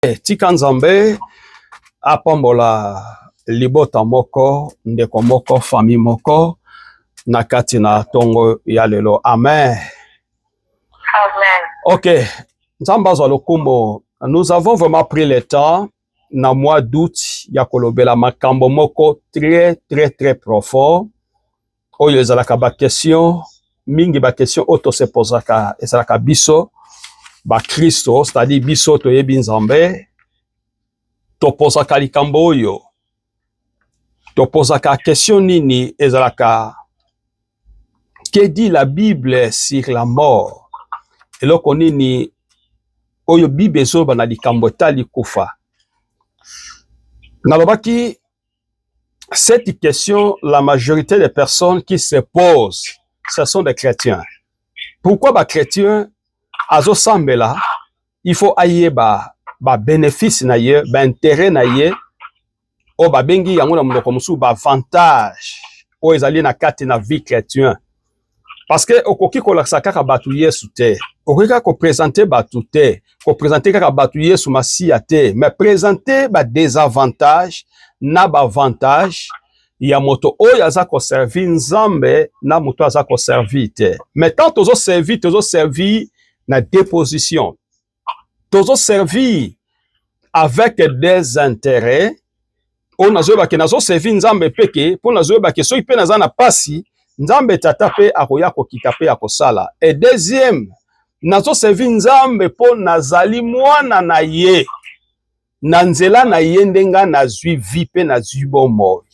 tika nzambe apambola libota moko ndeko moko famille moko na kati na tongo ya lelo. Amen. Amen. Ok, nzambe azwa lokumo. Nous avons vraiment pris le temps na mois d'août ya kolobela makambo moko très profond oyo ezalaka ba question mingi, ba question oto se posaka ezalaka biso ba Kristo, c'est-à-dire biso toyebi nzambe toposaka likambo oyo, toposaka question nini ezalaka que dit la Bible sur la mort, eloko nini oyo Bible ezoba na likambo tali kufa. Nalobaki cette question, la majorité des personnes qui se posent, ce sont des chrétiens. Pourquoi ba chrétiens azo sambela, il faut aye ba bénéfice na ye, ba intérêt na ye, o ba bengi yango na munoko musu ba avantage o ezali na kati na vie chrétien. Parce que okoki kolakisa kaka batu Yesu te, okoki kaka ko présenter batu te, ko présenter kaka batu Yesu Masiya te, mais présenter ba désavantage na ba avantage ya moto oyo aza ko servir nzambe na moto aza ko servir te. Mais tant tozo servir na déposition, tozo servir avec des intérêts, on a zoba ke nazo servir nzambe peke, pour na zoba ke soki pe naza na pasi nzambe tata pe akoya ko kita pe akosala. Et deuxième, nazo servir nzambe po nazali mwana na ye, na nzela na ye ndenga na zwi vie pe na zwi bomoi.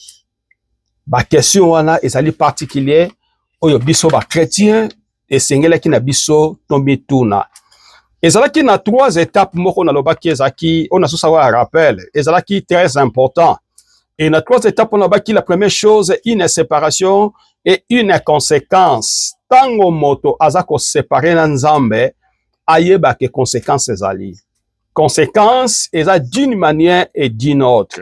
Ba question wana ezali particulier oyo biso ba chrétien esengelaki na biso tombi tuna. Ezalaki na 3 étapes moko na lobaki ezaki on a sous savoir rappel, ezalaki très important. Et na 3 étapes on a baki la première chose, une séparation et une conséquence. Tango moto azako séparer na nzambe ayeba ke conséquences ezali. Conséquence eza d'une manière et d'une autre.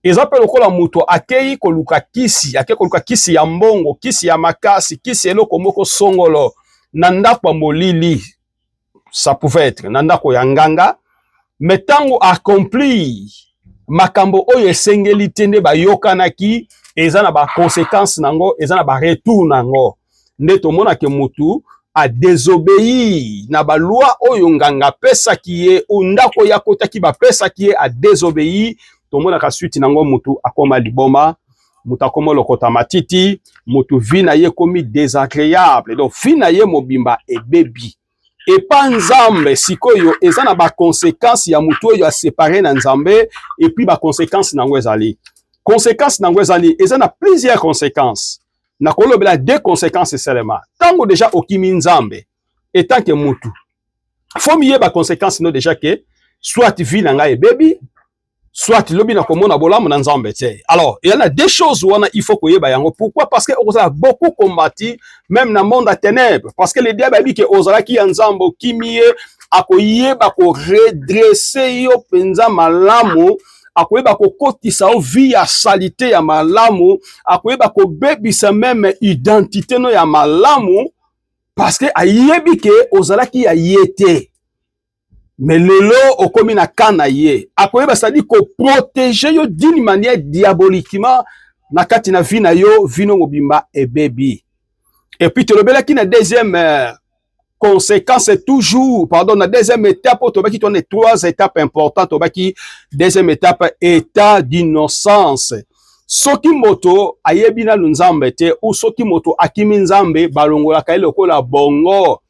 Eza pe lokola muto akei koluka kisi, akei koluka kisi ya mbongo, kisi ya makasi, kisi eloko moko songolo na ndako molili. Ça pouvait être na ndako ya nganga, mais tango accompli makambo oyo esengeli te nde bayokanaki, eza na ba conséquences nango, eza na ba retour nango. Nde tomona ke mutu a désobéi na ba loi oyo nganga pesa kiye, ndako ya kotaki ba pesa kiye a désobéi. Tomona ka suite nango mutu akoma liboma, mutu akoma lokota matiti, mutu vi na ye komi désagréable. Donc vi na ye mobimba ebebi. Et pas nzambe sikoyo eza na ba conséquences ya mutu oyo a séparé na nzambe, et puis ba conséquences nango ezali. Conséquences nango ezali, eza na plusieurs conséquences. Na kolobela 2 conséquences seulement. Tango déjà okimi nzambe, et tant que mutu, faut miye ba conséquences no déjà que soit vi na nga ebebi, soit lobi na komona bolamu na nzambe te. Alors, il y en a 2 choses où il faut koyeba yango. Pourquoi? Parce que on a beaucoup combattu même dans le monde à ténèbres. Parce que le diable a dit que ozala ki nzambo kimie akoyeba ko redresser yo penza malamu, akoyeba ko kotisa o vie ya salité ya malamu, akoyeba ko bebisa même identité no ya malamu, parce que ayebi ke ozala ki ya yete. Mais lelo okomi na kana ye. Akoyeba c'est-à-dire ko protéger yo d'une manière diaboliquement na kati na vie na yo, vino mobimba e baby. Et puis tolobela ki na deuxième conséquence c'est toujours, pardon, na deuxième étape tobaki ton 3 étapes importantes, tobaki deuxième étape état d'innocence. Soki moto ayebi na nzambe te ou soki moto akimi nzambe balongola ka lokola bongo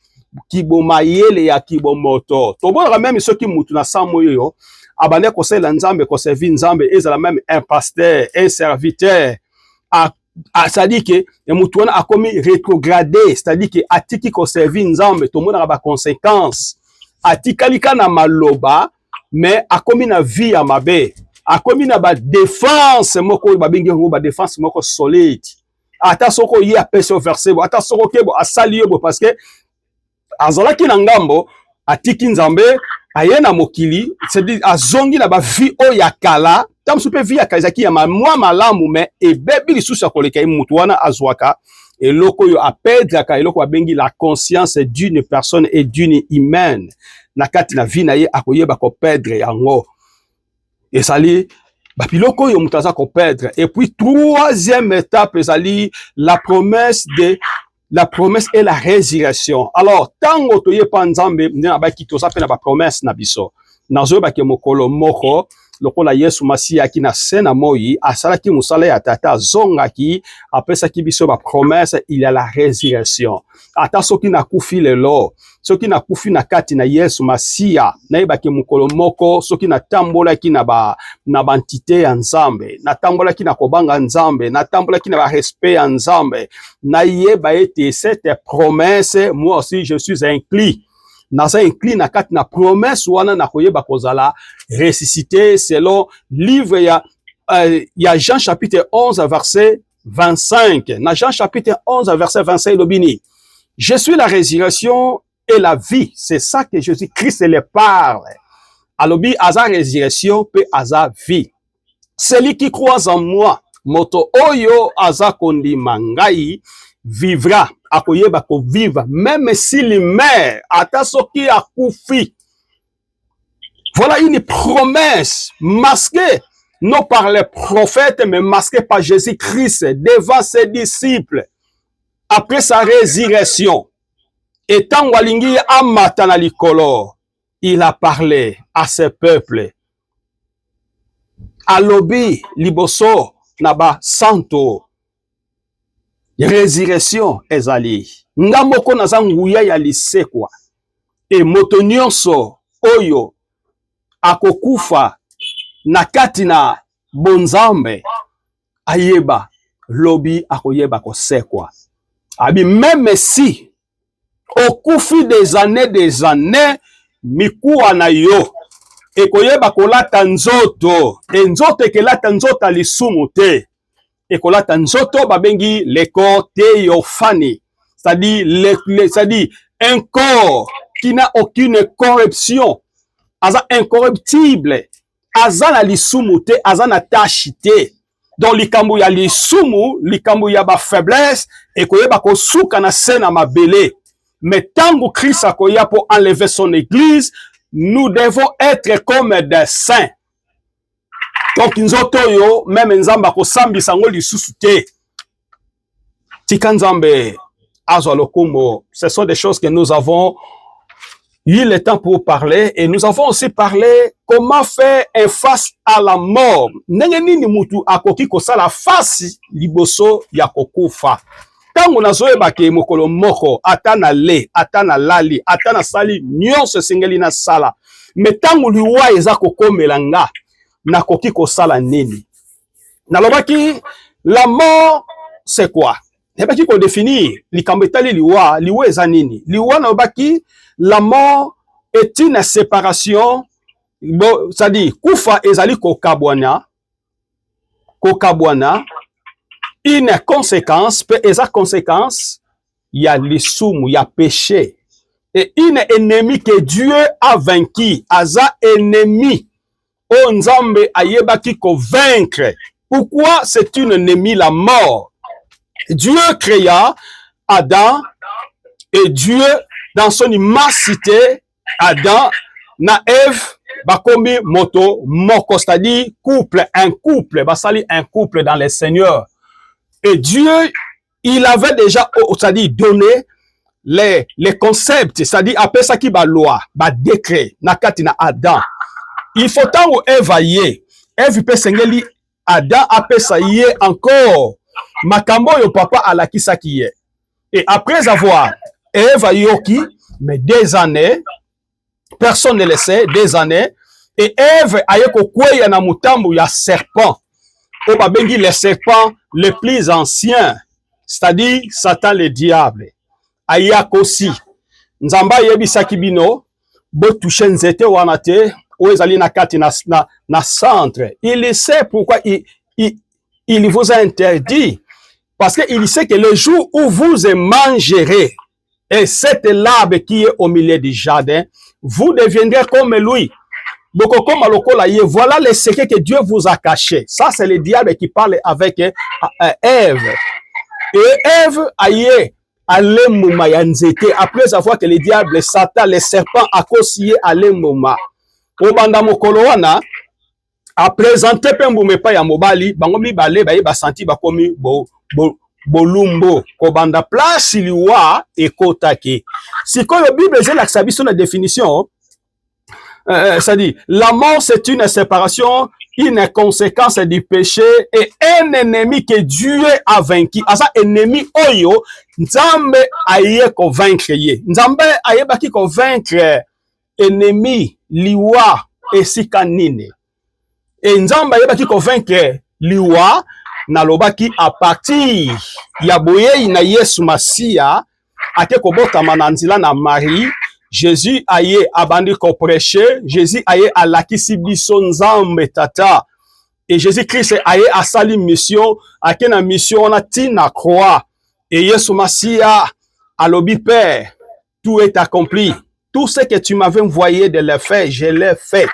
kiboma yele ya kibomoto. Tobona même soki mutu na samo yo abane ko sela nzambe ko servir nzambe ezala même un pasteur, un serviteur. C'est-à-dire que mutu wana akomi rétrogradé, c'est-à-dire que atiki ko servir nzambe, tomona ba conséquences. Atikalika na maloba, mais akomi na vie ya mabe. Akomi na ba défense moko ba bengi ngo ba défense moko solide. Ata soko yi apese au verset, ata soko kebo asali yo parce que azalaki na ngambo atiki nzambe aye na mokili, c'est-à-dire azongi na ba vie o ya kala, tam supe vie ya kazaki ya mwa malamu, mais ebebi lisusu ya koleka mutu wana azwaka eloko yo apedaka eloko abengi la conscience d'une personne et d'une humaine. na kati na vie na ye akoyeba ko perdre yango. Ezali bapiloko yo mutaza ko perdre. Et puis troisième étape ezali la promesse et la résurrection. Alors tango toye pa nzambe na ba kitoza pe na ba promesse na biso. Nazo ba ke mokolo moko lokola Yesu Masiya aki na sena moi asalaki musala ya tata zongaki apesaki biso ba promesse, il y a la résurrection. Ata soki na kufi lelo, soki na kufi na kati na Yesu Masiya na yebaki mukolo moko, soki na tambola ki na ba entité ya Nzambe, na tambola ki na kobanga Nzambe, na tambola ki na ba respect ya Nzambe, na yeba ete cette promesse, moi aussi je suis inclus. Naza inclus na kati na promesse wana na koyeba kozala ressuscité selon livre ya Jean chapitre 11 verset 25. Na Jean chapitre 11 verset 25 lobini. Je suis la résurrection et la vie. C'est ça que Jésus-Christ le parle. Alobi aza résurrection pe aza vie. Celui qui croit en moi, moto oyo aza kondima ngai, vivra. Akoyeba ko vivre même s'il meurt, ata soki akufi. Voilà une promesse masquée non par les prophètes mais masquée par Jésus-Christ devant ses disciples après sa résurrection. Et tant walingi amata na likolo, il a parlé à ce peuple. Alobi liboso naba santo. Résurrection ezali. Ngamoko naza nguya ya lisekwa. E moto nyonso oyo akokufa na kati na bonzambe ayeba lobi akoyeba kosekwa. Abi même si okufi des années mikuwa na yo ekoyeba kolata nzoto. E nzoto ekelata nzoto alisumu te. Ekolata nzoto babengi le corps théophanie, c'est-à-dire un corps qui n'a aucune corruption, aza incorruptible, aza na lisumu te, aza na tache te. Donc likambo ya lisumu, likambo ya ba faiblesse, ekoyeba kosuka na se na mabele. Mais tango Christ akoya pour enlever son église, nous devons être comme des saints. Donc nzoto yo même nzamba ko sambisa ngo lisusu te. Tika nzambe azwa lokumo. Ce sont des choses que nous avons eu le temps pour parler et nous avons aussi parlé comment faire face à la mort. Ndenge nini mutu akoki kosala face liboso ya kokufa. Tango nazoyeba ke mokolo moko atana le, atana lali, atana sali nyonso sengeli na sala. Mais tango liwa eza kokomela nga nakoki kosala nini. Nalobaki la mort c'est quoi? Nalobaki ko définir likambo etali liwa eza nini. Liwa nalobaki la mort est une séparation, bon, c'est-à-dire kufa ezali kokabwana, une conséquence, pe eza conséquence ya lisumu, ya péché. Et une ennemi que Dieu a vaincu, aza ennemi. O Nzambe ayebaki ko vaincre. Pourquoi c'est une ennemie la mort? Dieu créa Adam et Dieu dans son immensité, Adam na Ève bakomi moto moko, c'est-à-dire couple, un couple, basali un couple dans le Seigneur. Et Dieu, il avait déjà, c'est-à-dire donné les concepts, c'est-à-dire après ça qui ba loi, ba décret na kati na Adam. Il faut tant où Ève aye, Ève peut sengeli Adam apesa ye encore makambo yo papa alakisa ki ye. Et après avoir Ève yoki, mais des années, personne ne le sait, des années, et Ève aye ko kweya na mutambu ya serpent. O babengi les serpents les plus anciens, c'est-à-dire Satan le diable. Ayak aussi. Nzamba yebisaki bino, bo touche nzete wana te, ou ezali na kati na centre. Il sait pourquoi il vous a interdit. Parce qu'il sait que le jour où vous mangerez, et cet arbre qui est au milieu du jardin, vous deviendrez comme lui. Voilà le secret que Dieu vous a caché. Ça, c'est le diable qui parle avec Ève. Et Ève, aïe, alembuma ya nzete après avoir que le diable Satan le serpent akosiye alembuma obanda mokolo wana a présenté pe mbuma epai ya mobali bango mibale baye basanti bakomi bolumbo kobanda place liwa ekotaki sikoyo Bible ezolakisa biso na définition ça dit la mort c'est une séparation, une conséquence du péché et un ennemi que Dieu a vaincu. Asa ennemi oyo Nzambe aye ko vaincre ye. Nzambe aye baki ko vaincre ennemi liwa esika nini. Et Nzambe aye baki ko vaincre liwa na lobaki à partir ya boye na Yesu Masia ake ko botama na nzila na Marie. Jésus aye abandi ko prêcher, Jésus aye alakisi biso Nzambe tata. Et Jésus-Christ aye asali mission, ake na mission na tina croix. Et Yesu Masia alobi Père, tout est accompli. Tout ce que tu m'avais envoyé de le faire, je l'ai fait.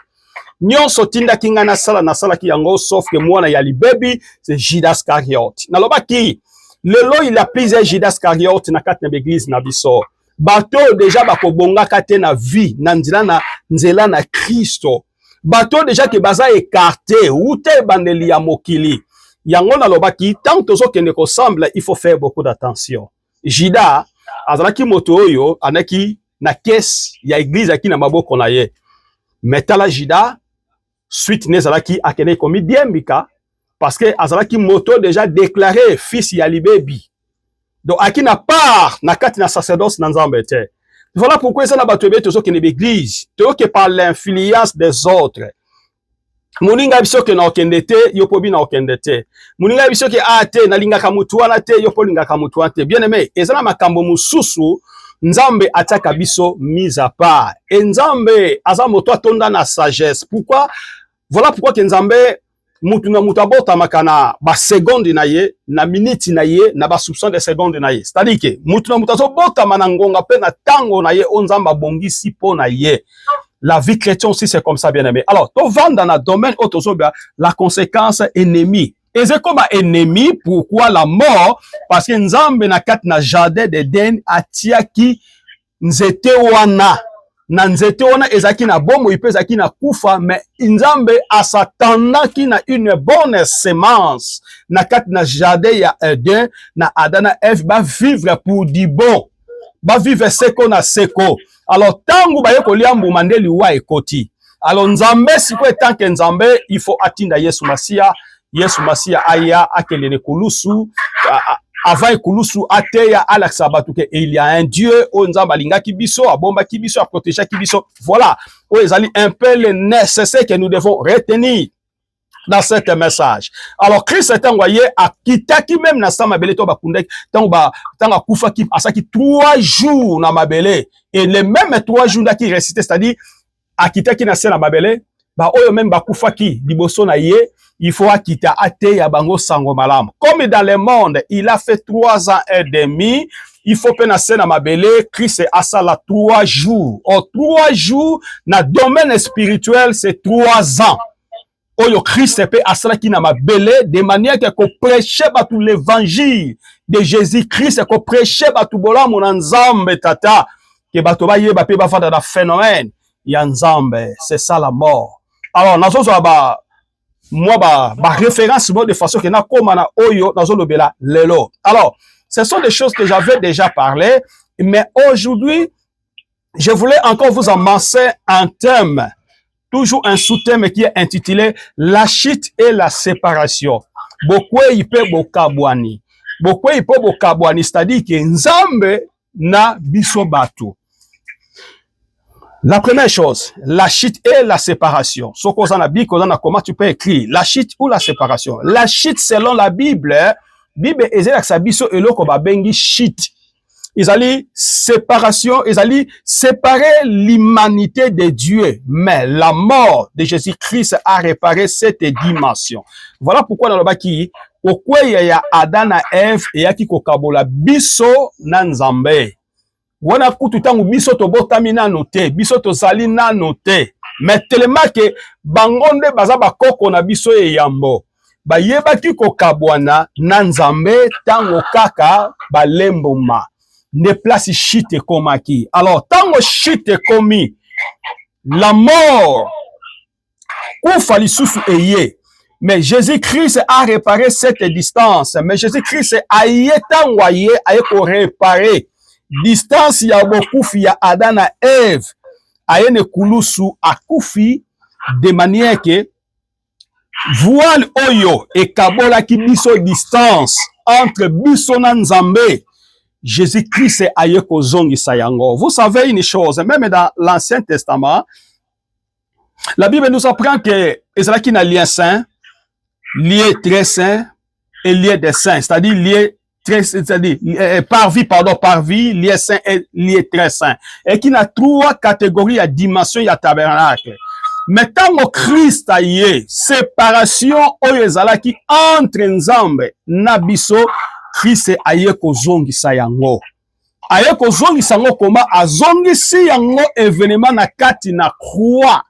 Nyonso tinda kinga na sala ki yango sauf que moi na yali baby, c'est Judas Iscariote. Na loba ki lelo il a plusieurs Judas Iscariote na kati na église na biso. Bato déjà bakobonga kate na vie na nzela na Kristo. Bato déjà ke baza écarté ou te bandeli ya mokili. Yango na lobaki tant tozo kende ko semble il faut faire beaucoup d'attention. Judas azalaki moto oyo anaki na caisse ya église aki na maboko na ye. Metala Judas suite nezalaki akene komi diembika parce que azalaki moto déjà déclaré fils ya libebi. Donc, à qui n'a part, n'a kati na sacerdoce na Nzambe te. Voilà pourquoi ça n'a pas trouvé tout que l'église, tout que par l'influence des autres. Muninga biso ke na okendete, yopobi na okendete. Muninga biso ke ate na linga kamutuana te, yopo linga kamutuana te. Bien aimé, ezana makambo mususu, Nzambe ataka biso mise à part. Et Nzambe aza moto atonda na sagesse. Pourquoi? Voilà pourquoi que Nzambe mutu na mutu abota makana ba seconde na ye na minute na ye na ba soupçon de seconde na ye c'est-à-dire que mutu na mutu azobota manangonga pe na tango na ye onzamba bongisi po na ye. La vie chrétienne aussi c'est comme ça bien aimé. Alors to vanda na domaine autosobia la conséquence ennemi. Et c'est comme ennemi pourquoi la mort parce que Nzambe na kat na jardin d'Eden atiaki nzete wana na nzete wana ezaki na bomo ipe ezaki na kufa mais Nzambe asatandaki na une bonne semence na kati na jardin ya Eden na Adana Eve ba vivre pour du bon ba vivre seko na seko. Alors tangu ba yeko liambu mandeli wa ekoti alors Nzambe siko etanke Nzambe il faut atinda Yesu Masia aya akelele kulusu avant ekulusu ateya alaksa batuke il y a un Dieu o Nzamba lingaki biso abomba kibiso a protéger kibiso. Voilà o ezali un peu le nécessaire que nous devons retenir dans cet message. Alors Christ est envoyé à kitaki même na sa mabele to bakundek tanga kufa ki asaki 3 jours na mabele et les mêmes 3 jours qui récité c'est-à-dire à kitaki na sa na mabele ba oyo même bakufa ki liboso na ye il faut akita ate ya bango sango malamu. Comme dans le monde, il a fait 3 ans et demi, il faut penser na mabele, Christ a ça là 3 jours. En 3 jours, na domaine spirituel, c'est 3 ans. Oyo Christ peut à ça qui na mabele, de manière que qu'on prêche ba tout l'évangile de Jésus-Christ, qu'on prêche ba tout bola mon Nzambe tata, que ba to ba ye ba pe ba fada da phénomène, ya Nzambe, c'est ça la mort. Alors, nazo ba moi ba référence moi de façon que na komana oyo nazo lobela lelo. Alors, ce sont des choses que j'avais déjà parlé, mais aujourd'hui je voulais encore vous amasser un thème, toujours un sous-thème qui est intitulé la chute et la séparation. Bokwe ipe bokabwani. Bokwe ipe bokabwani, c'est-à-dire que Nzambe na biso batu. La première chose, la chute et la séparation. Comment tu peux écrire la chute ou la séparation? La chute, selon la Bible, Bible est eloko babengi chute. Ils allaient séparation, ils allaient séparer l'humanité de Dieu. Mais la mort de Jésus-Christ a réparé cette dimension. Voilà pourquoi dans le baki, okwe ya Adam na Eve et yaki kokabola biso na Nzambe. Wana kutu tangu biso to botami nano te, biso to zali nano te. Mais tellement que bangonde baza bakoko na biso e yambo. Ba yeba ki kokabwana na Nzambe tango kaka balemboma. ne place chute komaki. Alors, tango chute komi, la mort, kufa lisusu eye. Mais Jésus-Christ a réparé cette distance. Mais Jésus-Christ a yé ko réparer distance ya bokufi ya Adam na Ève. Aye ne kulusu akufi de manière que voile oyo et kabola ki biso distance entre biso na Nzambe. Jésus-Christ aye ko zongisa yango. Vous savez une chose, même dans l'Ancien Testament, la Bible nous apprend que ezalaki na lien saint, lié très saint et lié des saints, c'est-à-dire lié très, c'est-à-dire par vie, lié saint et lié très saint. Et qui n'a trois catégories à dimension ya tabernacle. Mais tant au Christ a yé, séparation oyo ezalaki entre Nzambe na biso, Christ a yé ko zongisa yango. Aye ko zongisa yango koma azongisi yango événement na kati na croix.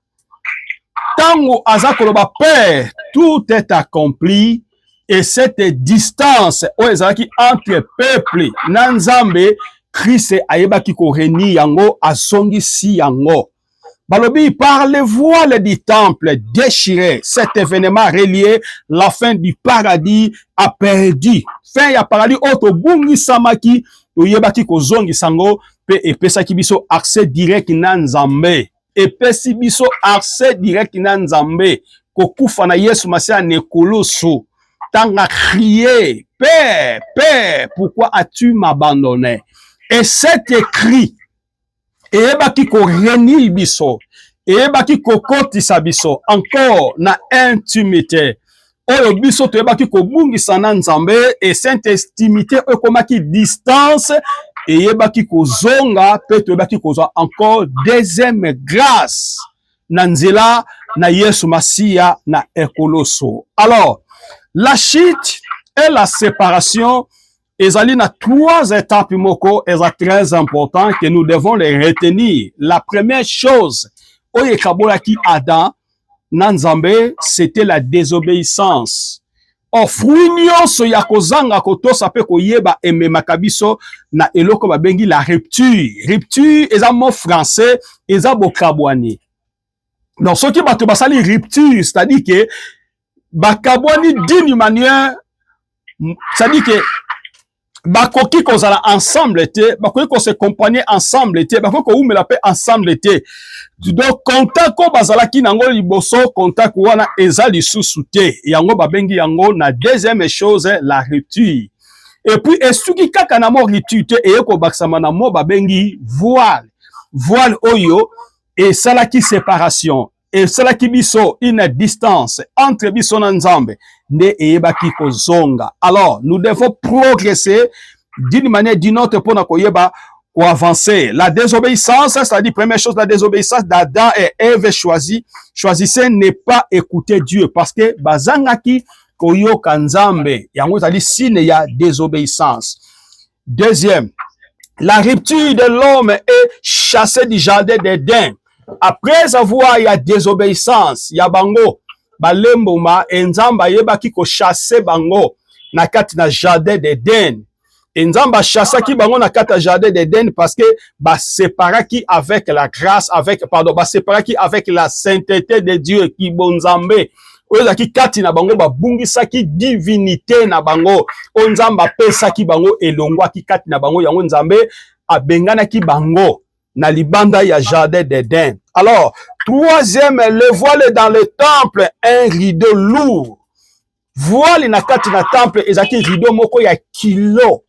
Tango aza koloba Père, tout est accompli et cette distance oyo ezalaki entre peuple na Nzambe, Christ ayebaki ko reni yango azongisi yango. Balobi par les voiles du temple déchiré, cet événement relié, la fin du paradis a perdu. Fin ya paradis oto bungi samaki oyebaki ko zongisa yango pe epesaki biso accès direct na Nzambe. Epesi biso accès direct na Nzambe. Kokufa na Yesu Masia nekoloso. Tanga crier, Père, Père, pourquoi as-tu m'abandonné? Et cet écrit, eyebaki ko reni biso, eyebaki ko kotisa biso, encore na intimité. Oyo biso toyebaki ko bungisa na Nzambe, et cette intimité okomaki distance, eyebaki ko zonga, pe toyebaki ko zonga encore deuxième grâce. Na nzela na Yesu Masia na ekoloso. Alors, la chute et la séparation, ezali na trois étapes moko, eza très important que nous devons les retenir. La première chose, oye kabolaki Adam, na Nzambe, c'était la désobéissance. Or, fruit nyonso ya kozanga kotosa pe koyeba ememaka biso na eloko babengi la rupture. Rupture, eza mot français, eza bokabwani. Donc, ce qui bato basali rupture, c'est-à-dire que bakabwani d'une manière, c'est-à-dire que bakoki kozala ensemble te, bakoki ko se accompagner ensemble te, bakoki ko umela pe ensemble te. Donc contact ko bazalaki nango liboso, contact wana eza lisusu te. Yango babengi yango na deuxième chose la rupture. Et puis esuki kaka na mo rupture te eyeko bakisama na mo babengi voile. Voile oyo et salaki séparation. Et salaki biso une distance entre biso na Nzambe ne eyebaki kozonga. Alors, nous devons progresser d'une manière d'une autre pour na koyeba ko avancer. La désobéissance, c'est-à-dire première chose, la désobéissance d'Adam et Ève choisissez ne pas écouter Dieu parce que bazangaki koyoka Nzambe. Yango ezali signe ya désobéissance. Deuxième, la rupture de l'homme est chassée du jardin d'Éden. Après avoir ya désobéissance, ya bango balemboma Nzamba yebaki ko chasser bango na kati na jardin d'Éden. Nzamba chassaki bango na kati na jardin d'Éden parce que ba séparaki avec la grâce, ba séparaki avec la sainteté de Dieu ki bonzambe. Oyo ki kati na bango ba bungisaki divinité na bango. Nzamba pesaki bango elongwa ki kati na bango yango Nzambe abengana ki bango na libanda ya jardin d'Éden. Alors, troisième, le voile dans le temple, un rideau lourd. Voile na kati na temple, ezaki rideau moko ya kilo.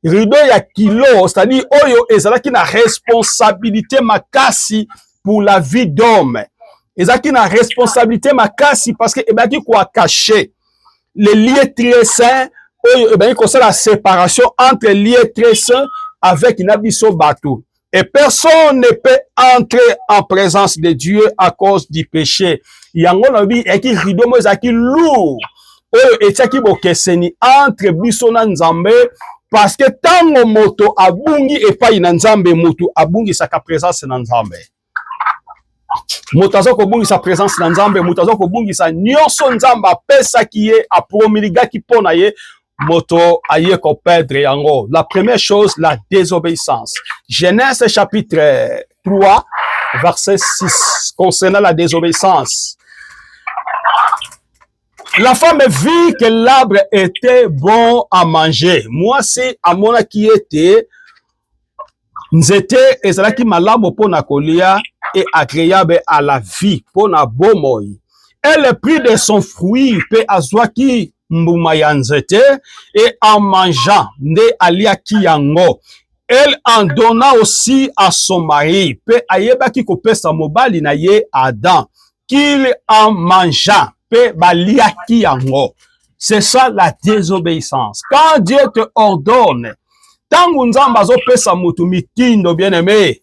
Rideau ya kilo, c'est-à-dire oyo ezalaki na responsabilité makasi pour la vie d'homme. Ezalaki na responsabilité makasi parce que ebaki ko cacher les lieux très saints, oyo ebaki ko la séparation entre lieux très saints avec nabiso bateau. Et personne ne peut entrer en présence de Dieu à cause du péché. Yango nabi eki rideau mo ezaki lourd. Oyo etiaki bokeseni entre biso na Nzambe parce que tango moto abungi epai na Nzambe moto abungi saka présence na Nzambe. Moto azo kobungi sa présence na Nzambe, moto azo kobungi sa nyonso Nzamba pesa ki ye a promulgaki pona ye moto aye ko perdre yango. La première chose, la désobéissance. Genèse chapitre 3, verset 6, concernant la désobéissance. La femme vit que l'arbre était bon à manger. Moi, c'est à mon qui était nzete ezalaki malamu pona kolia et agréable à la vie pona bomoi. Elle prit de son fruit pe azwaki mbuma ya nzete et en mangeant nde aliaki yango. Elle en donna aussi à son mari pe ayebaki kopesa mobali na ye Adam qu'il en mangea pe baliaki yango. C'est ça la désobéissance. Quand Dieu te ordonne, tangu nzambe azopesa mutu mitindo bien aimé,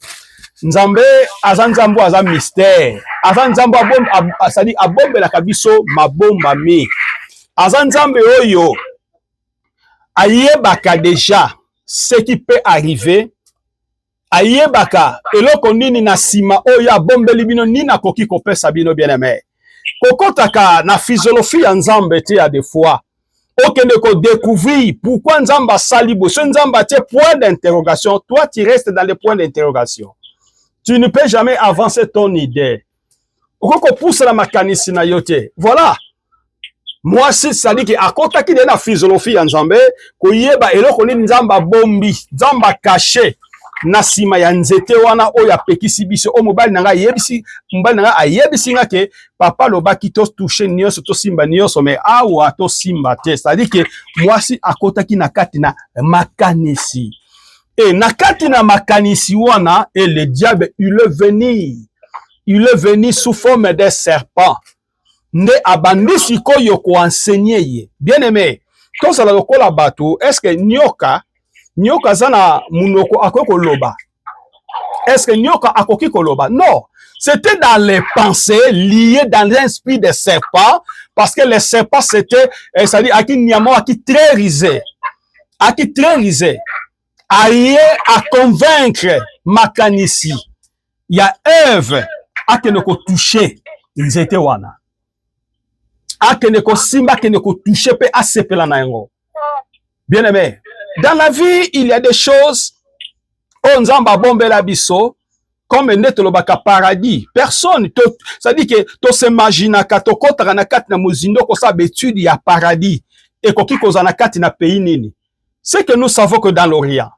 nzambe aza nzambe aza mystère, aza nzambe abombelaka biso mabombami, aza nzambe oyo ayebaka déjà ce qui peut arriver, ayebaka eloko nini na sima oyo abombeli bino nini akoki kopesa bino bien aimé. Kokotaka na physiologie ya nzambe te ya des fois okende ko découvrir pourquoi nzamba sali boso nzamba tie point d'interrogation, toi tu restes dans les points d'interrogation, tu ne peux jamais avancer ton idée, okoko pousse la makanisi na yote. Voilà, moi c'est ça dit que akota ki de na physiologie ya nzambe koyeba eloko ni nzamba bombi nzamba caché na sima ya nzete wana oyo apekisi biso o mobali nanga yebisi mobali nanga ayebisi nga ke papa lobaki to toucher nyonso to simba nyonso mais awa to simba te, c'est-à-dire que mwasi akotaki na kati na makanisi et na kati na makanisi wana et le diable il est venu sous forme de serpent nde abandi sikoyo ko enseigner ye. Bien aimé, to sala lokola bato, est-ce que nyoka zana munoko akoko loba? Est-ce que nyoka akoki koloba? Non. C'était dans les pensées liées dans l'esprit des serpents, parce que les serpents c'était, c'est-à-dire aki nyamo aki très risé, aye à convaincre makanisi. Il y a Ève akene ko toucher nzete wana, akene ko simba akene ko toucher pe asepela na yango. Bien aimé, dans la vie, il y a des choses, on nzamba bombela biso, comme net lobaka paradis. Personne, ça dit que to s'imagine ka to kotaka na kati na muzindo ko sa betude ya paradis et koki ko na kati na pays nini. C'est que nous savons que dans l'Orient.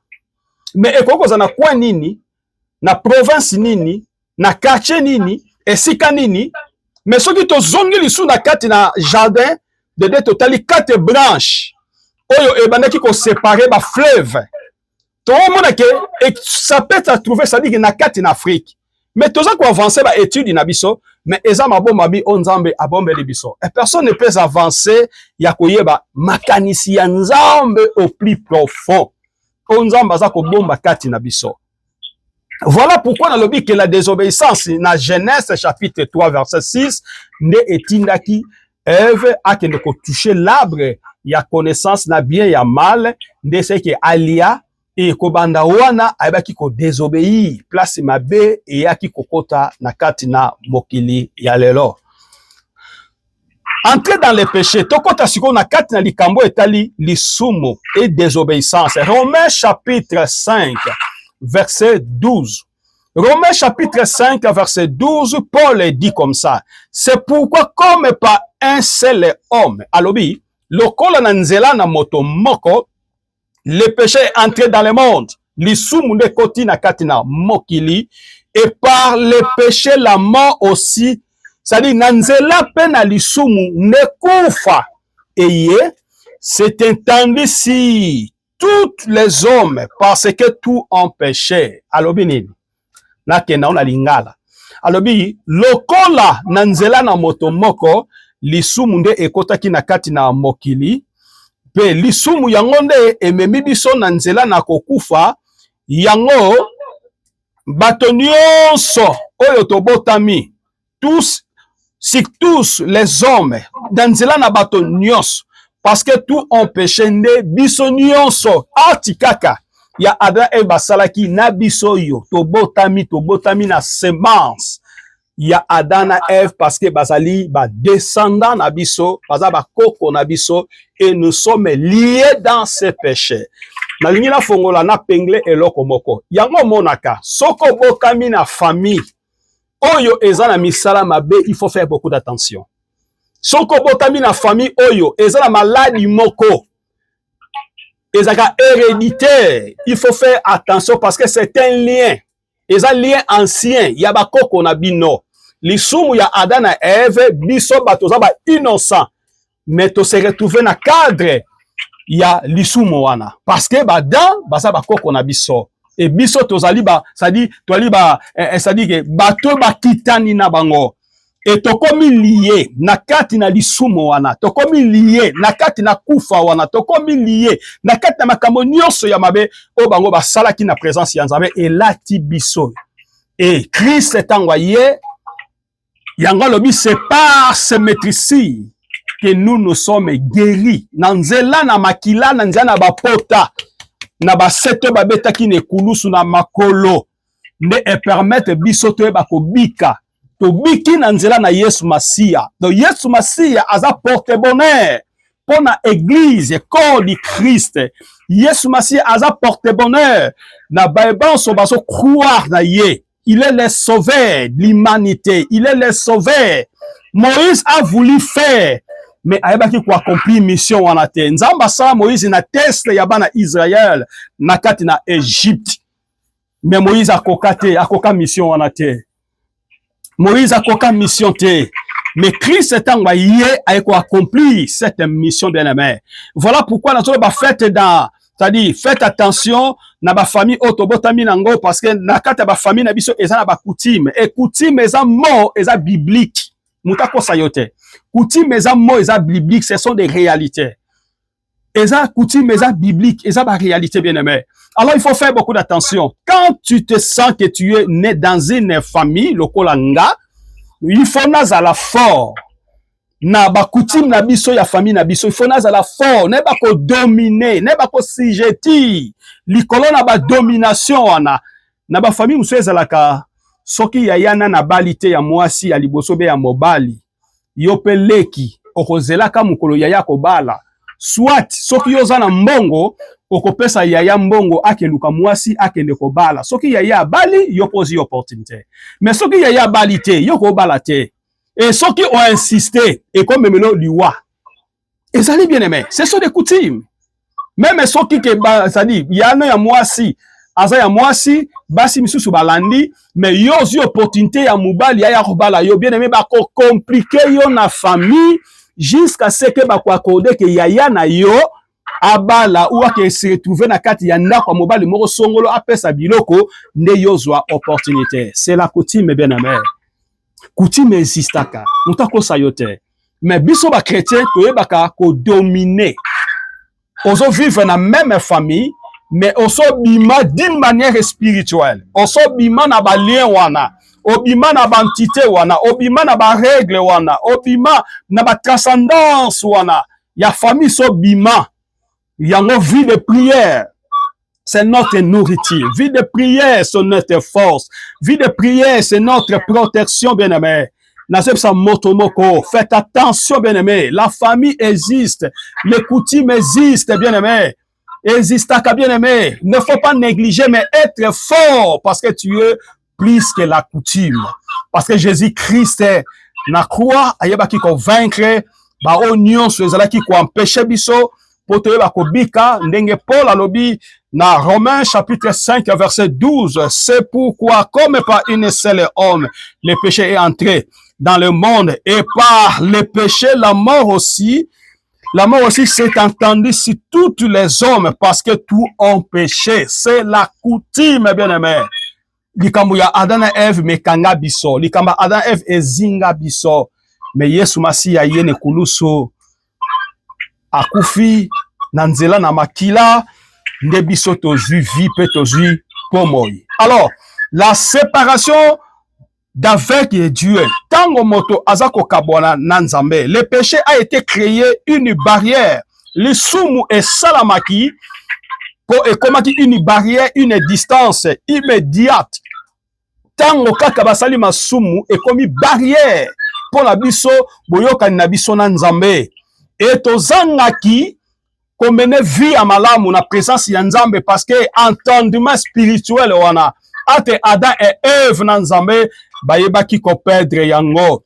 Mais e ko na coin nini, na province nini, na quartier nini, et sika nini, mais ce qui to zongi lisu na kati na jardin de totali 4 branches. Oyo ebandaki ko séparer ba fleuve. To mona ke et ça peut être trouvé, ça dit que na kati na Afrique. Mais toza ko avancer ba étude na biso, mais eza mabomba bi onzambe abombe le biso. Et personne ne peut avancer ya koyeba makanisi ya nzambe au plus profond. Onzambe za ko bomba kati na biso. Voilà pourquoi dans le but que la désobéissance na Genèse chapitre 3 verset 6 ne etindaki Ève a que ne ko toucher l'arbre ya connaissance na bien ya mal nde ce que alia et ko banda wana ayebaki ko désobéir place mabe et ya ki kokota na kati na mokili ya lelo. Entrer dans les péchés, tokota siko na kati na likambo etali lisumu et désobéissance. Romains chapitre 5 verset 12. Romains chapitre 5 verset 12, Paul dit comme ça: c'est pourquoi comme par un seul homme, alobi lokola na nzela na moto moko, le péché est entré dans le monde, lisumu nde koti na kati na mokili, et par le péché la mort aussi, c'est-à-dire na nzela pe na lisumu ne kufa eye, c'est entendu si tous les hommes, parce que tous ont péché. Alobi nini na kena na lingala, alobi lokola na nzela na moto moko, lisumu nde ekotaki na kati na mokili, pe lisumu yango nde ememi biso na nzela na kokufa, yango bato nyonso oyo tobotami, tous les hommes, na nzela na bato nyonso, parce que tout ont péché nde biso nyonso ati kaka ya Adam et basalaki na biso yo tobotami na semence ya Adam na Ève parce que bazali ba descendant na biso, baza ba koko na biso et nous sommes liés dans ces péchés. Na lingi na fongola na pengle eloko moko. Yango monaka, soko bokami na famille oyo eza na misala mabe, il faut faire beaucoup d'attention. Soko bokami na famille oyo eza na maladie moko, ezaka héréditaire, il faut faire attention parce que c'est un lien. Eza lien ancien, ya ba koko na bino. Lisumu ya Adam na Ève, biso batoza ba innocent. Mais to se retrouver na cadre ya lisumu wana. Parce que ba dan, baza ba koko na biso. Et biso tozali ba, ça dit, toali ba, ça dit que bato ba kitani na bango. Et tokomi lié, na kati na lisumu wana. Tokomi lié, na kati na kufa wana. Tokomi lié, na kati na makambo nyonso ya mabe, o bango ba salaki na présence ya Nzambe, et lati biso. Et Christ est envoyé, yango lobi, c'est par ce maîtrise que nous sommes guéris. Nanzela na makila, nanzela na bapota, na baseto babeta ki ne kulusu na makolo, ne e permettre biso to ba kobika. To biki na nzela na Yesu Masia. Donc Yesu Masia aza porte bonheur pour na église, corps du Christ. Yesu Masia aza porte bonheur. Na baeban so baso croire na ye. Il est le sauveur de l'humanité. Il est le sauveur. Moïse a voulu faire, mais ayebaki ko accomplir mission wana te. Nzamba sa Moïse na test ya bana Israël na kati na Égypte. Mais Moïse akoka mission wana te. Moïse a koka mission te. Mais Christ est envoyé à accomplir cette mission bien-aimée. Voilà pourquoi nous avons fait dans, c'est-à-dire, faites attention, na ba famille otobotami nango, parce que na kata ba famille na biso eza na ba coutume. Et coutume eza mot, eza biblique. Mutako sayote. Coutume eza mot, eza biblique, ce sont des réalités. Eza coutume eza biblique, eza ba réalité bien-aimée. Alors, il faut faire beaucoup d'attention. Quand tu te sens que tu es né dans une famille, le kolanga, il faut nazala fort. Na ba coutume na biso ya famille na biso, il faut nazala fort. Ne ba ko dominer, ne ba ko sijeti. Likolo na ba domination wana. Na ba famille muso ezalaka soki ya yana na balite ya mwasi ya liboso be ya mobali. Yo pe leki okozelaka mukolo ya kobala. Soit soki yo za na mbongo okopesa yaya mbongo akeluka mwasi akende kobala. Soki yaya bali yo posi opportunité. Mais soki yaya bali te yo kobala te. Et soki on insisté et comme memelo liwa. Et ça bien aimé, ce sont des coutumes. Même soki ke ça dit yana ya mwasi aza ya mwasi basi misusu balandi mais yo zi opportunité ya mubali ya kobala yo bien aimé ba ko compliquer yo na famille jusqu'à ce que ba ko accorder que yaya na yo abala ou ake se retrouver na kati ya ndako mobali moko songolo apesa biloko nde yozwa opportunité. C'est la coutume bien aimé. Coutume existaka. Mutako sayote. Mais biso ba chrétien toyebaka ko dominer. Ozo vivre na même famille mais oso bima d'une manière spirituelle. Oso bima na ba lien wana. Obima na ba entité wana, obima na ba règle wana, obima na ba transcendance wana. Ya famille so bima. Yango vie de prière, c'est notre nourriture. Vie de prière, c'est notre force. Vie de prière, c'est notre protection, bien-aimé. Faites attention, bien-aimé. La famille existe. Les coutumes existent, bien-aimé. Existe, bien-aimé. Ne faut pas négliger, mais être fort parce que tu es plus que la coutume. Parce que Jésus-Christ est na croix, ayeba qui convaincre, ba onion, ceux qui empêcher biso, pour te bakobika, ndenge Paul alobi na Romains chapitre 5 verset 12. C'est pourquoi, comme par une seule homme, le péché est entré dans le monde et par le péché, la mort aussi s'est entendue sur tous les hommes parce que tous ont péché. C'est la coutume, bien-aimé. Likambo ya Adam et Ève mekanga biso. Likambo Adam et Ève ezinga biso. Mais Yesu Masia yene kuluso akufi na nzela na makila nde biso tozwi vie pe tozwi pomoi. Alors, la séparation d'avec Dieu. Tango moto azako kabwana na Nzambe. Le péché a été créé une barrière. Le sumu et salamaki et komaki une barrière, une distance immédiate tango kaka basali masumu ekomi barrière pour la biso boyokani na biso na Nzambe et tozangaki komene vie ya malamu na présence ya Nzambe parce que entendement spirituel wana ate Adam et Ève na Nzambe bayebaki ko perdre yango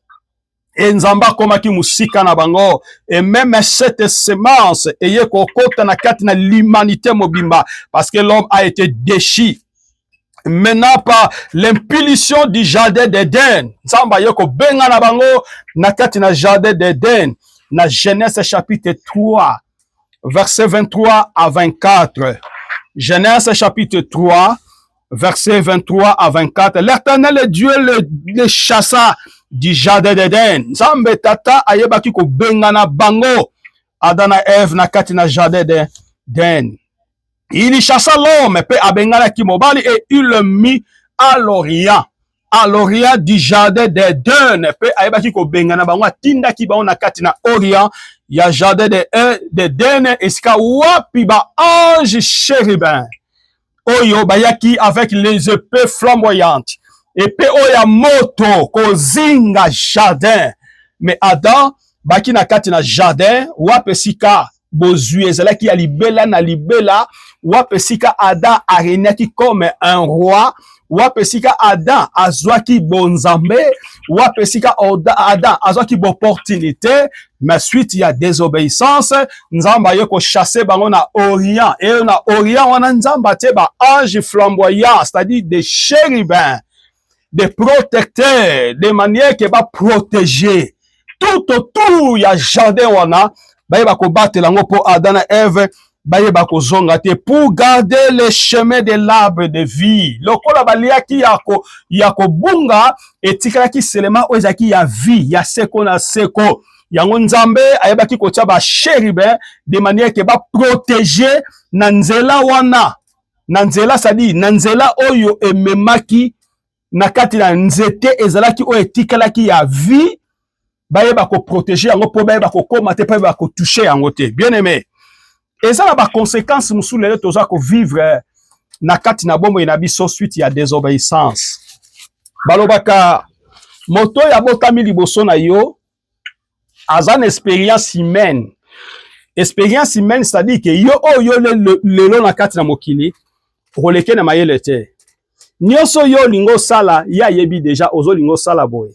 et Nzambe akomaki musika na bango et même cette semence eye kokota na kati na l'humanité mobimba parce que l'homme a été déchu maintenant par l'impulsion du jardin d'Éden. Nzambe aye ko benga na bango na kati na jardin d'Éden na Genèse chapitre 3 verset 23 à 24. Genèse chapitre 3 verset 23 à 24. L'Éternel Dieu le chassa du jardin d'Éden. Nzambe tata ayebaki ko bengana bango Adana Ève na kati na jardin d'Éden. Il chassa l'homme pe abengana ki mobali et il le mit à l'orient du jardin d'Éden pe ayebaki ko bengana bango tinda ki bango na kati na orient ya jardin d'Éden esika wapi ba ange chérubin oyo bayaki avec les épées flamboyantes épée oya moto kozinga jardin mais Adam baki na kati na jardin wapesika bozwi ezalaki ya libela na libela wapesika Adam aregnaki comme un roi wapesika Adam azwaki bonzambe wapesika Adam azwaki opportunité mais suite ya désobéissance Nzamba yoko chasser bango na orient et na orient wana Nzamba te ba ange flamboyant c'est-à-dire des chérubins des protecteurs de manière que va protéger tout autour ya jardin wana bayeba ko batela ngo po Adam et Ève bayeba ko zonga te pour garder le chemin de l'arbre de vie lokola baliaki yako bunga etikalaki selema ozaki ya vie ya seko na seko yango Nzambe ayebaki ko tia ba chérubin de manière que ba protéger na nzela wana na nzela sadi na nzela oyo ememaki na kati na nzete ezalaki oyo etikalaki ya vie bayeba ko protéger yango po bayeba ko koma te bayeba ko toucher yango te bien aimé et ça na ba conséquences musu lelo toza ko vivre na kati na bombo na biso suite ya désobéissance balobaka moto ya botami liboso na yo azan expérience humaine c'est-à-dire que yo lelo na kati na mokili roleke na mayele te nyonso yo lingo sala ya yebi déjà ozo lingo sala boye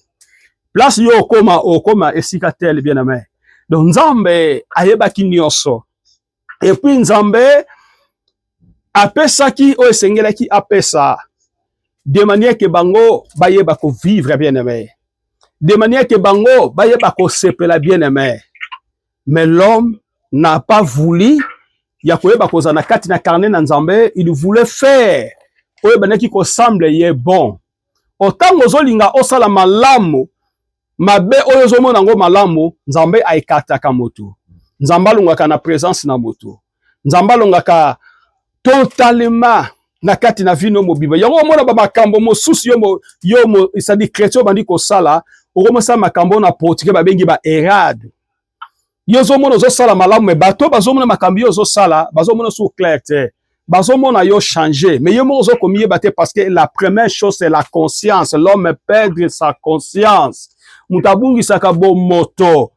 place yo okoma esika tel bien aimé donc Nzambe ayebaki nyonso et puis Nzambe apesaki o esengelaki apesa de manière que bango bayeba ko vivre bien aimé de manière que bango bayeba ko sepela bien aimé mais l'homme n'a pas voulu ya koyeba ko zana kati na carnet na Nzambe il voulait faire oyo banaki ko semble ye bon otango zolinga osala malamu mabe oyo zomona ngo malamu Nzambe aikataka moto Nzambe alongaka na présence na moto Nzambe alongaka totalement na kati na vino mobiba yango mona ba makambo mosusu yo c'est-à-dire chrétien bandi ko sala okomosa makambo na pratiquer ba bengi ba errade yo zomona zo sala malamu me bato bazomona makambo yo zo sala bazomona sous clair te bazomona yo changer mais yo mo zo komiye baté parce que la première chose c'est la conscience l'homme perd sa conscience mutabungi saka bo moto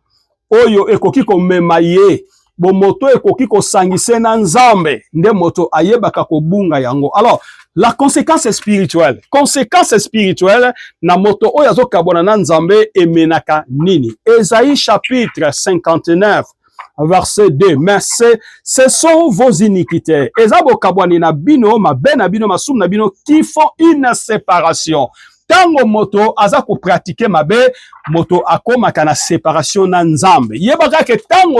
oyo ekoki ko memaye bo moto ekoki ko sangise na Nzambe nde moto ayebaka ko bunga yango alors la conséquence spirituelle na moto oyo azokabona na Nzambe emenaka nini Ésaïe chapitre 59 verset 2 mais ce sont vos iniquités ezabo kabwani na bino mabe na bino masumu na bino qui font une séparation tango moto aza ko pratiquer mabe moto akomaka na séparation na Nzambe yebaka ke tango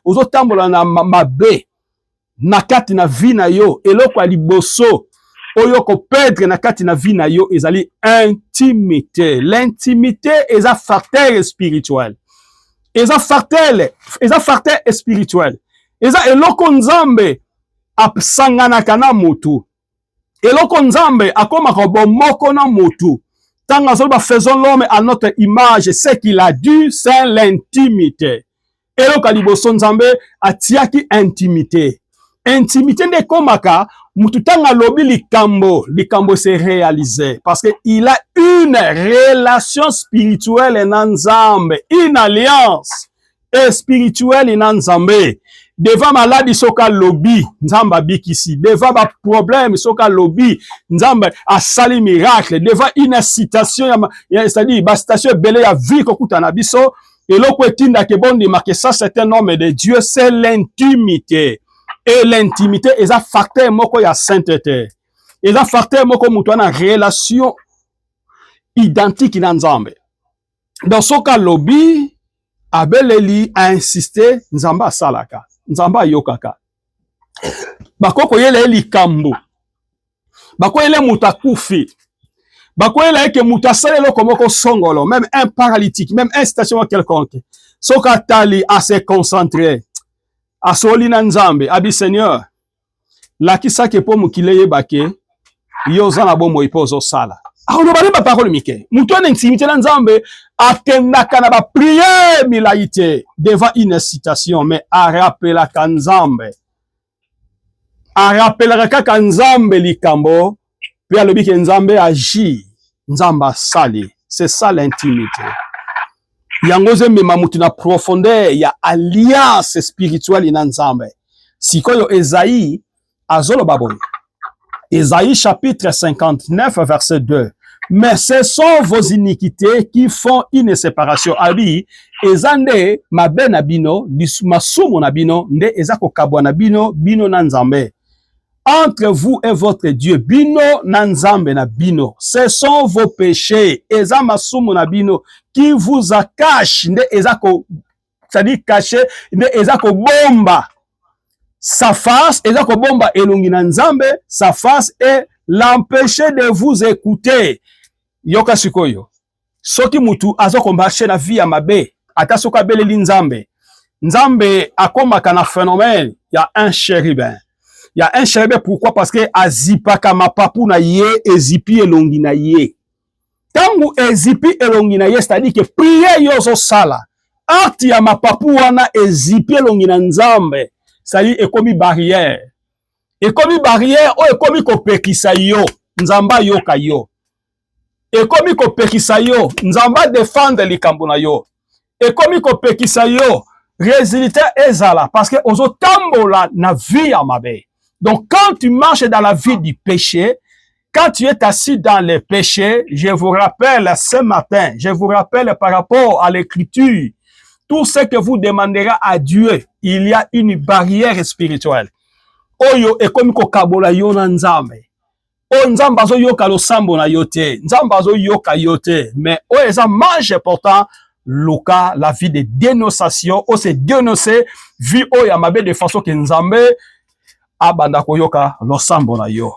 ozotambola na mabe na kati na vie na yo eloko liboso oyo ko perdre na kati na vie na yo ezali intimité l'intimité eza facteur spirituel eza facteur spirituel eza eloko Nzambe apsanganaka na motu eloko Nzambe akomaka bomoko na motu tanga zoloba faisons l'homme à notre image ce qu'il a dû c'est l'intimité eloko liboso Nzambe atiaki intimité Intimité de komaka, mututanga lobi likambo se réalisé. Parce que il a une relation spirituelle na Nzambe, une alliance spirituelle na Nzambe. Devant maladie soka lobi, Nzamba bikisi. Devant ba problème soka lobi, Nzamba a sali miracle. Devant une citation, c'est-à-dire, ba citation belé ya vie kokuta na biso, et l'autre etinda ke bon que ça c'est un homme de Dieu, c'est l'intimité. Et l'intimité, est un facteur moko ya sainteté. Est un facteur moko mutu na relation identique na Nzambe. Dans ce cas lobi, Abeleli a insisté, Nzamba salaka. Nzamba yokaka. Bakoko yele likambo. Bako yele mutakufi. Bako yele eke mutasalelo komoko songolo. Même un paralytique, même un station quelconque. Soka tali à se concentrer. A soli na Nzambe. Abi Seigneur. Laki sake po mukileye bake. Yoza na bomo ipozo sala. Aono bali ba parole mike. Mutu na intimité na Nzambe. Atendaka na ba prière milaïté devant une citation, mais a rappela kanzambe. A rappela kaka Nzambe likambo, puis a lobi ke Nzambe agit, Nzamba sali. C'est ça l'intimité. Yangoze mema mutu na profondeur ya alliance spirituelle na Nzambe. Sikoyo Esaïe azolo baboy. Esaïe chapitre 59 verset 2. Mais ce sont vos iniquités qui font une séparation. Abi, ezande mabe na bino, masumu na bino, nde ezako kabwa na bino, bino na Nzambe. Entre vous et votre Dieu, bino na Nzambe na bino. Ce sont vos péchés, eza masumu na bino, qui vous cache, nde ezako, c'est-à-dire caché, nde ezako bomba. Sa face, ezako bomba elongi na Nzambe, sa face est l'empêcher de vous écouter. Yoka sikoyo. Soki mutu azoko marcher na vie ya mabe, ata soka beleli Nzambe. Nzambe akomaka na phénomène, ya un chérubin. Ya un chérubin pourquoi? Parce que azipaka mapapu na ye, ezipi elongi na ye. Tangu ezipi elongi na ye, c'est-à-dire que prière yozo sala. Arti ya mapapu wana ezipi elongi na Nzambe. C'est-à-dire ekomi barrière. Ekomi barrière o ekomi kopekisa yo. Nzamba yoka yo. Ekomi kopekisa yo, Nzamba défendre likambo na yo. Ekomi kopekisa yo, résultat ezala, parce que ozo tambola na vie ya mabe. Donc quand tu marches dans la vie du péché, quand tu es assis dans le péché, je vous rappelle ce matin, je vous rappelle par rapport à l'écriture, tout ce que vous demanderez à Dieu, il y a une barrière spirituelle. Oyo ekomi kokabola yo na Nzambe. O Nzamba zo yoka lo sambo na yote, Nzamba zo yoka yote, mais o eza mange important loka la vie de dénonciation, o se dénoncer vie o ya mabe de façon que Nzambe abanda ko yoka lo sambo na yo.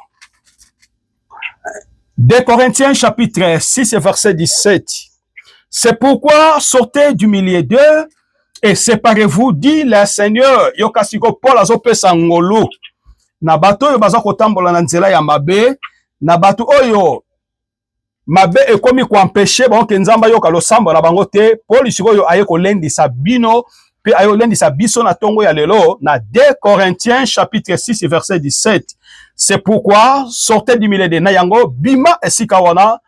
2 Corinthiens chapitre 6 verset 17. C'est pourquoi sortez du milieu d'eux et séparez-vous, dit le Seigneur. Yoka siko Paul azopesa ngolu. Na bato oyo baza kotambola na nzela ya mabe, na bato oyo mabe ekomi ko empêcher bango ke Nzamba yoka losambo na bango te. Paul sikoyo aye ko lendisa bino pe ayo lendisa biso na tongo ya lelo na 2 Corinthiens chapitre 6 verset 17. C'est pourquoi sortez du milieu de nayango bima esika wana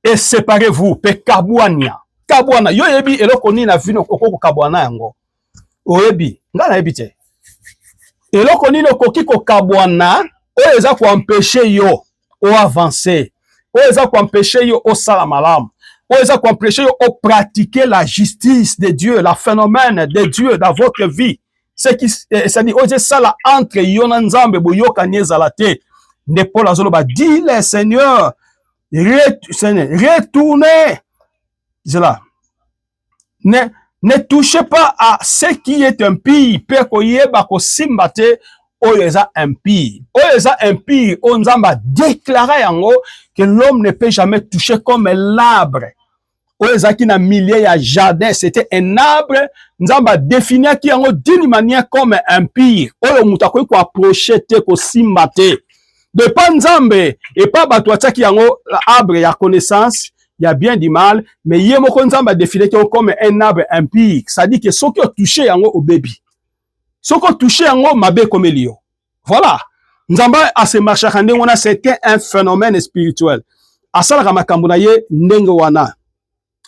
et séparez-vous pe kabwania. Kabwana yo yebi eloko ni na vino kokoko kabwana yango. Oyebi, ngana yebi te. Eloko nini okoki kokabwana oyo eza koempêcher yo o avancer, oyo eza koempêcher yo o sala malamu, oyo eza koempêcher yo o pratiquer la justice de Dieu, la phénomène de Dieu dans votre vie. C'est qui c'est-à-dire oyo sala entre yo na Nzambe boyokani ezala te. Ne Paul azoloba dit le Seigneur retournez. Cela. Ne touchez pas à ce qui est impie. Pe koyeba ko simbate oyeza impie. Oyeza impie, on Nzamba déclaré yango que l'homme ne peut jamais toucher comme l'arbre. Oyeza ki na milieu ya jardin, c'était un arbre. Nzamba définit ki yango d'une manière comme impie. Oyo mutakoy ko approcher te ko simbate. De pas Nzambe et pas bato ataki yango arbre ya connaissance. Il y a bien du mal, mais il y a un Nzamba défini comme un arbre impie. Ça dit que ce qui a touché yango au bébé. Soko touché yango mabe comme elio. Voilà. Nzamba a se marchaka ndenge wana, c'était un phénomène spirituel. Asalaka makambo na ye ndenge wana.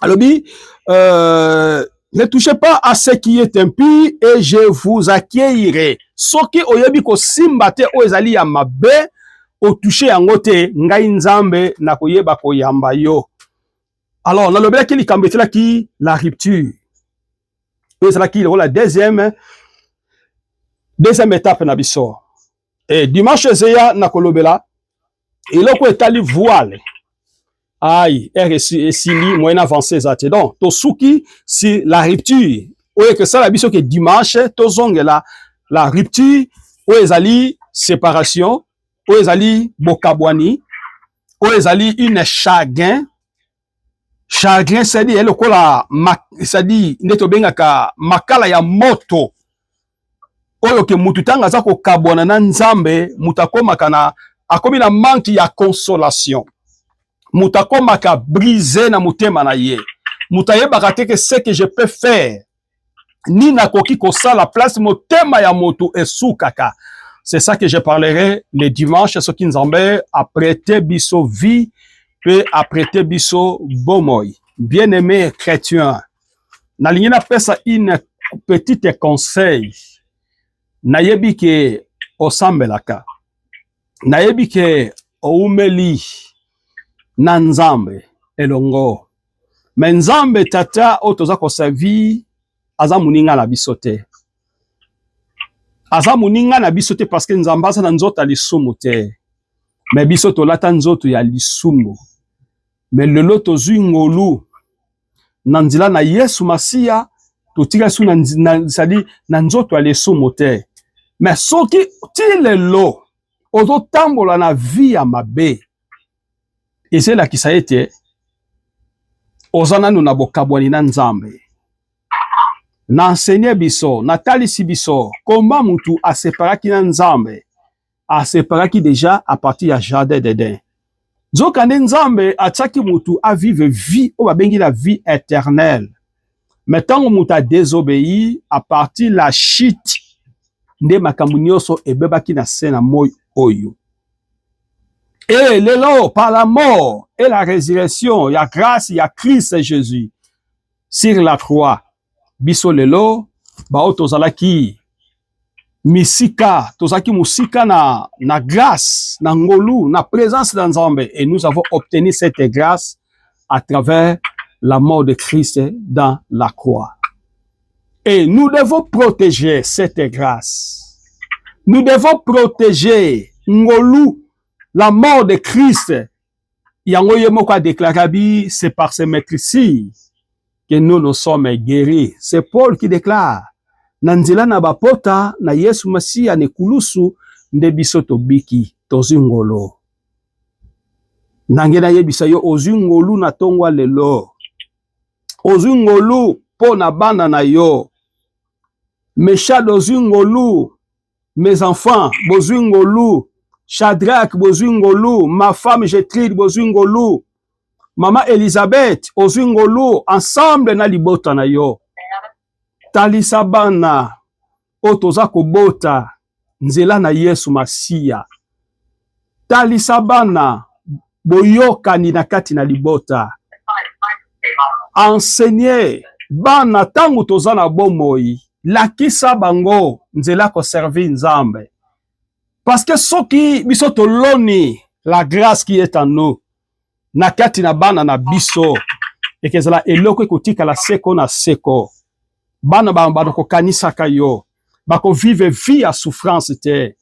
Alobi, ne touchez pas à ce qui est impie et je vous accueillerai. Soki oyebi ko simba te o ezali ya mabe, o touché yango te, ngai nzambe na koyeba ko yamba yo. Alors, na lobela ki likambo etela ki la rupture. Ezala ki la deuxième étape na biso. Et dimanche zeya na kolobela, iloko etali voile. Aïe, esili moyen avancé zate. Donc, tosuki si la rupture. Oye que ça la biso que dimanche tozonge la rupture, oye ezali séparation, oye ezali bokabwani, oye ezali une chagrin. Chagrin c'est dit elokola c'est dit ndeto bengaka makala ya moto. Oyo ke mutu tanga za ko kabwana na nzambe, mutakoma kana akomi na manque ya consolation. Mutakoma ka brisé na mutema na ye. Mutayeba te que ce que je peux faire ni na koki ko sa la place mutema ya moto esukaka. C'est ça que je parlerai le dimanche, ce qui nzambe a prêté biso vie peut apprêter biso bomoy. Bien-aimé chrétien, na lingina pesa une petite conseil. Nayebi ke osambelaka. Nayebi ke oumeli na nzambe elongo. Mais nzambe tata otoza ko servi aza muninga na biso te. Aza muninga na biso te parce que nzamba za na nzoto lisumu te. Mais biso tolata nzoto ya lisumu. Mais lelo tozwi ngolu na nzela na Yesu Masia totika su na nzoto ya lisumu te. Mais soki ti lelo ozo tambola na vie ya mabe, ezela kisa ete ozana na bokabwani na nzambe. Na enseigner biso, na talisi biso, komba mutu a separaki na nzambe, a separaki déjà à partir ya jardin d'Eden. Zokande nzambe ataki mutu a vivre vie o babengi la vie éternelle. Mais tango mutu a désobéi à partir la chute nde makambo nyonso ebebaki na se na moi oyo. Et lelo par la mort et la résurrection, ya grâce ya Christ Jésus sur la croix. Biso lelo ba otozalaki misika, tozaki musika na grâce, na ngolu, na présence dans Nzambe. Et nous avons obtenu cette grâce à travers la mort de Christ dans la croix. Et nous devons protéger cette grâce. Nous devons protéger ngolu, la mort de Christ. Yango yemoko a déclaré, c'est par ce maîtres-ci que nous sommes guéris. C'est Paul qui déclare. Nanzela na bapota na Yesu Masia ne kulusu nde biso tobiki tozi ngolo. Nangena yebisa yo ozi ngolu na tongwa lelo. Ozi ngolu po na bana na yo. Mesha dozi ngolu. Mes enfants, bozi ngolu. Shadrach bozi ngolu. Ma femme Jétride bozi ngolu. Maman Elisabeth ozi ngolu. Ensemble na libota na yo. Talisa bana otoza kobota nzela na Yesu Masia. Talisa bana boyokani na kati na libota. Enseigner bana tangu toza na bomoi lakisa bango nzela ko servir Nzambe. Parce que soki biso toloni la grâce qui est en nous na kati na bana na biso ekezala eloko ekotika la seko na seko. Bana bana ko kanisaka yo bako vive vie à souffrance te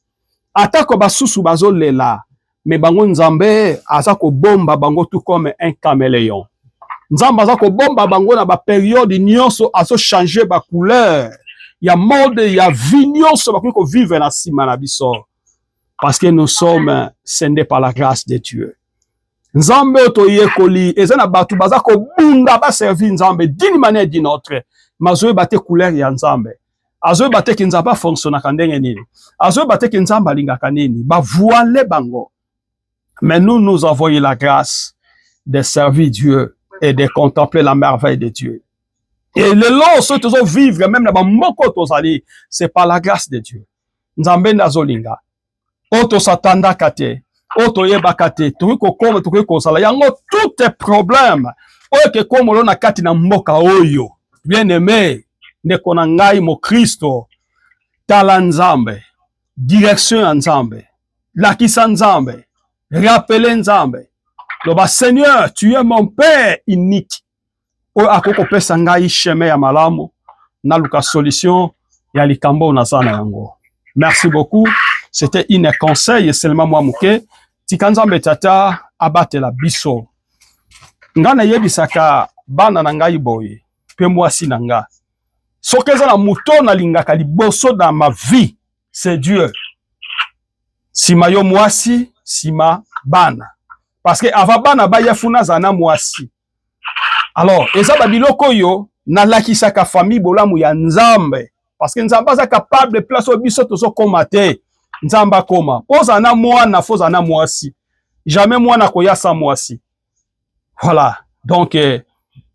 atako basusu bazolela mais bango Nzambe azako bomba bango tout comme un caméléon. Nzambe azako bomba bango na ba période nyonso azo changer ba couleur ya mode ya vie nyonso bako ko vivre na sima na biso parce que nous sommes scindés par la grâce de Dieu. Nzambe to yekoli ezana batu bazako bunda ba servir Nzambe d'une manière d'une autre. Mazoe bate couleur ya Nzambe. Azoe bate ki Nzamba fonctionne kandenge nini. Azoe bate ki Nzamba linga kanini. Ba voile bango. Mais nous avons eu la grâce de servir Dieu et de contempler la merveille de Dieu. Et le long, ceux qui ont vivre, même là-bas, c'est par la grâce de Dieu. Nzambe nazolinga. Oto satanda kate. Oto yeba kate. Tuko kome, tuko sala. Yango, tous tes problèmes. Oyo ke komo lo na kati na mboka oyo. Bien aimé. Ndeko na ngai mo Kristo. Tala Nzambe. Direction ya Nzambe. Lakisa Nzambe. Rappeler Nzambe. Loba, Seigneur, tu es mon Père unique. Oyo akoko pesa ngai chemin ya malamu. Na luka solution ya likambo na sana yango. Merci beaucoup. C'était une conseil et seulement moi mouke. Tikanzambe tata abate la biso. Ngana yebisaka bana na ngai boye. Pe mwasi na nga. Sokeza na muto na lingaka liboso dans ma vie. C'est Dieu. Sima yo mwasi, sima bana. Parce que avant bana ba yafuna zana mwasi. Alors, eza ba biloko yo na lakisaka famille bolamu ya Nzambe. Parce que Nzambe est capable de placer au biso tozo komate. Nzamba koma. Poza na mwana, foza na mwasi. Jamais mwana koya sa mwasi. Voilà. Donc,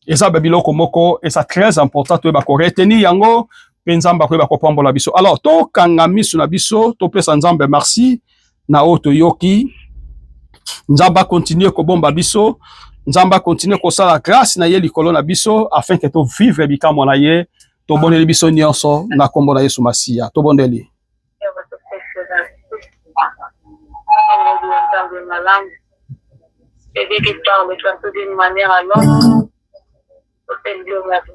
eza babiloko moko, et ça très important, to ba ko retenir yango, pe Nzamba ko ba ko pambola biso. Alors, to kanga misu na biso, to pesa Nzambe merci, na oto yoki. Nzamba continue ko bomba biso. Nzamba continue ko sala grâce na ye likolo na biso, afin que to vivre bikamo na ye. To bondeli biso nyonso na kombo na Yesu Masiya. To bondeli. Et dès qu'il parle, tu as d'une manière à l'autre. C'est Dieu, merci.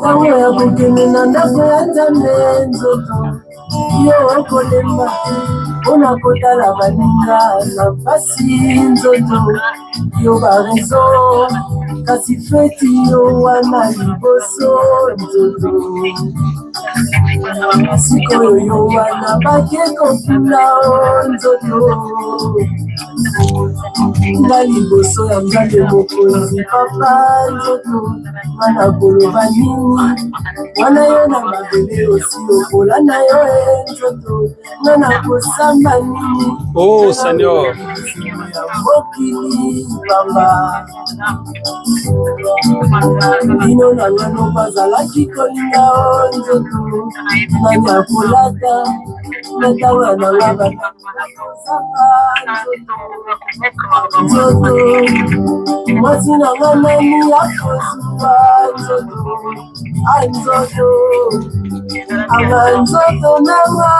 Awe akukini na ndako ya Nzambe nzoto yo kolemba ona kotala baninga na pasi nzoto yo barezo kasi feti yo wana liboso nzoto sikoyo yo wana bakekopula nzoto nga liboso ya Nzambe mokonzi papa nzoto mana koloba nini wana yo na mabele osi okola na yo nzoto nga na kosamba nini Oh Seigneur, mokili bamba bino na ngano bazalaki kolinga o nzoto nani akolata natanga na nga nzoto mwasi na nga nani akozwa nzoto anzoto anga nzoto nanga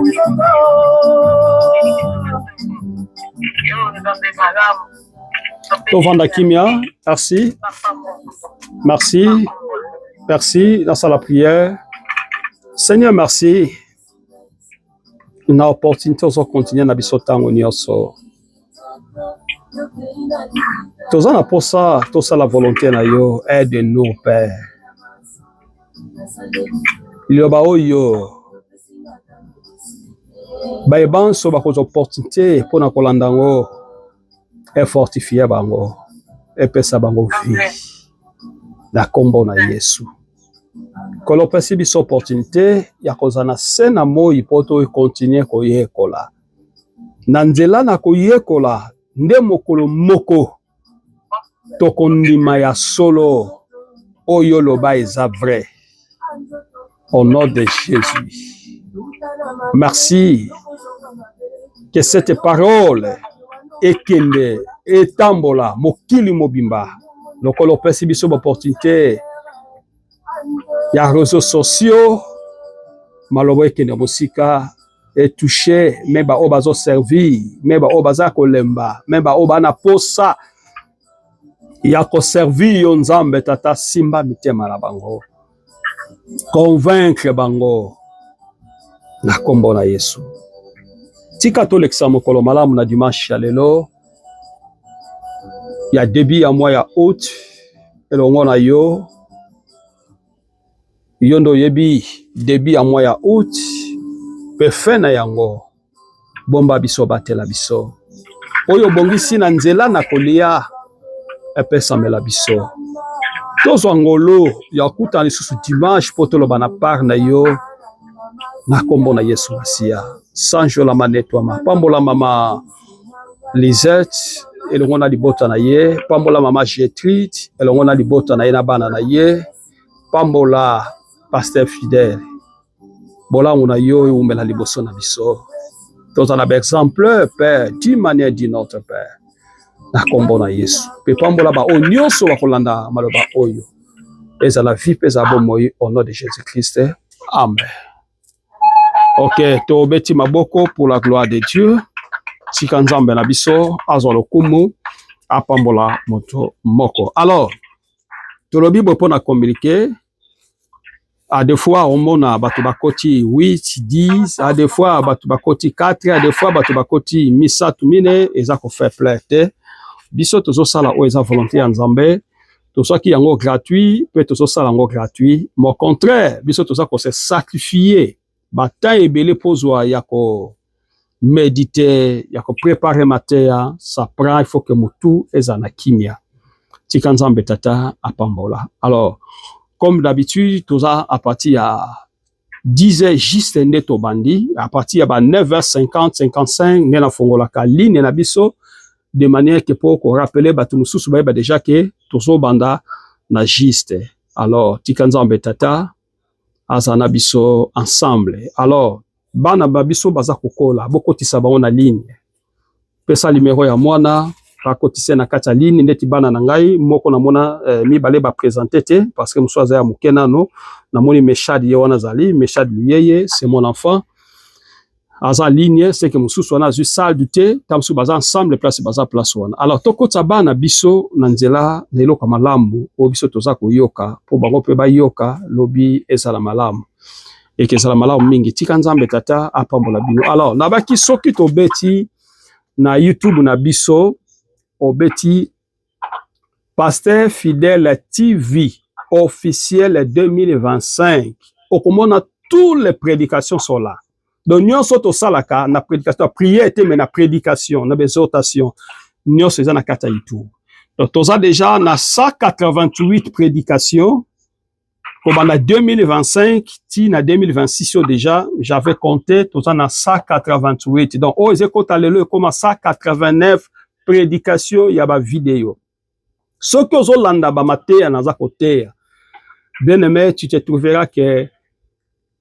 nzoto Tovanda Kimia, merci. Merci. Merci dans la prière. Seigneur, merci. Une opportunité de continuer à biso tango nyonso. Tozana pour ça, tout ça la volonté na yo, aide-nous Père. Liloba oyo bayebanso bakoza opportunité pour na kolanda ngo et fortifier bango et pesa bango vie na kombo na Yesu. Kolo pesi biso opportunité ya kozana sena moi poto continuer koyekola. Na nzela na koyekola nde mokolo moko tokondima ya solo oyo loba eza vrai. Au nom de Jésus. Merci que cette parole ekende etambola mokili mobimba lokolo pesi biso opportunité ya réseaux sociaux malobo ekende mosika et toucher meba obazo servi meba obaza kolemba meba obana posa ya ko servir yo Nzambe tata simba mitema na bango convaincre bango na kombo na Yesu. Tika to lekisa mokolo malamu na dimanche ya lelo ya début ya mois ya août elongo na yo yondo yebi début ya mois ya août pe fin na yango bomba biso batela biso oyo bongisi na nzela na kolia epesamela biso tozwa ngolo ya kutana lisusu dimanche po toloba na part na yo na kombo na Yesu Masia sanjo la manetwama pambola mama Lisette elongo na libota na ye pambola mama Gertrude elongo na libota na ye na bana na ye pambola pasteur fidèle bolangu na yo eumela liboso na biso tozala ba exemple père d'une manière d'une autre père na kombo na Yesu pe pambola ba o nyonso bakolanda maloba oyo ezala vie pe za bomoi au nom de Jésus-Christ amen. Ok, tobeti maboko pour la gloire de Dieu. Tika nzambe na biso azwa lokumu apambola moto moko. Alors, tolobi bopo na communiquer. À des fois on mona batu bakoti 8, 10, à des fois batu bakoti 4, à des fois batu bakoti misatu mine eza ko faire plainte. Biso tozo sala o eza volonté ya nzambe. Tozo ki yango gratuit, pe tozo sala yango gratuit. Mais au contraire, biso tozo ko se sacrifier. Bata ebele pozwa ya ko méditer, ya ko préparer matin, ça prend, il faut que mutu ezana kimia. Tika nzambe tata apambola. Alors, comme d'habitude, tout ça à partir à 10h juste neto bandi, à partir à 9h50, 55, nena fongola ka ligne na biso, de manière que pour qu'on rappelle batu mususu ba déjà que tozo banda na juste. Alors, tika nzambe tata azana biso ensemble. Alors, bana babiso baza kokola, boko tisaba na ligne. Pesa numéro ya mwana, bakotise na kati ya ligne ndeti bana na ngai moko na mona mibale ba présenter te parce que msoza ya mukena no na moni meshadi ye wana zali meshadi liyeye c'est mon enfant aza ligne c'est que msusu wana zu salle du thé tamsu baza ensemble place baza place wana. Alors tokota bana biso na nzela na eloko malamu o biso toza koyoka po bango pe ba yoka lobi ezala malamu et que ezala malamu mingi tika nzambe tata apambola bino. Alors nabaki soki tobeti na YouTube na biso obeti Pasteur Fidèle TV officiel 2025. Okomona toutes les prédications sont là. Donc nyonso to salaka na prédication, prière était mais na prédication, na exhortation. Nyonso eza na kata YouTube. Donc toza déjà na 188 prédications. Comme en 2025, ti na 2026 déjà, j'avais compté toza na 188. Donc oh ezekota lelo comme 189 prédication ya ba vidéo. Ce que zo landa ba matéya naza koteya. Bien aimé, tu te trouveras que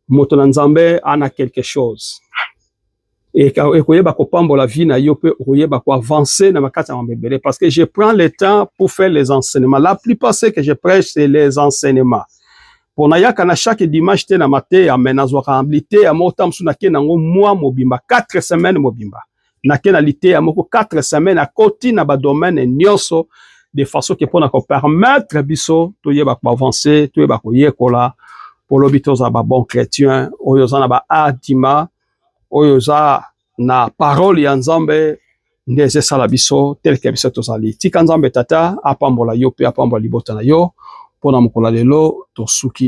moto na nzambe ana quelque chose. Et koyeba ko pambola vie na yo pe koyeba ko avancer na makata mabebele parce que je prends le temps pour faire les enseignements. La plupart c'est que je prêche c'est les enseignements. Pour na yaka na chaque dimanche te na matéya menazwa habilité ya motam suna ke nango mois mobimba 4 semaines mobimba. Na ke na lité ya moko 4 semaines à côté na ba domaine nyonso de façon que pour na ko permettre biso to yeba ko avancer to yeba ko yekola pour l'obito za ba bon chrétien oyo za na ba atima oyo za na parole ya nzambe ndeze sala biso tel que biso to sali tika nzambe tata apambola yo pe apambola libota na yo pona mokola lelo to suki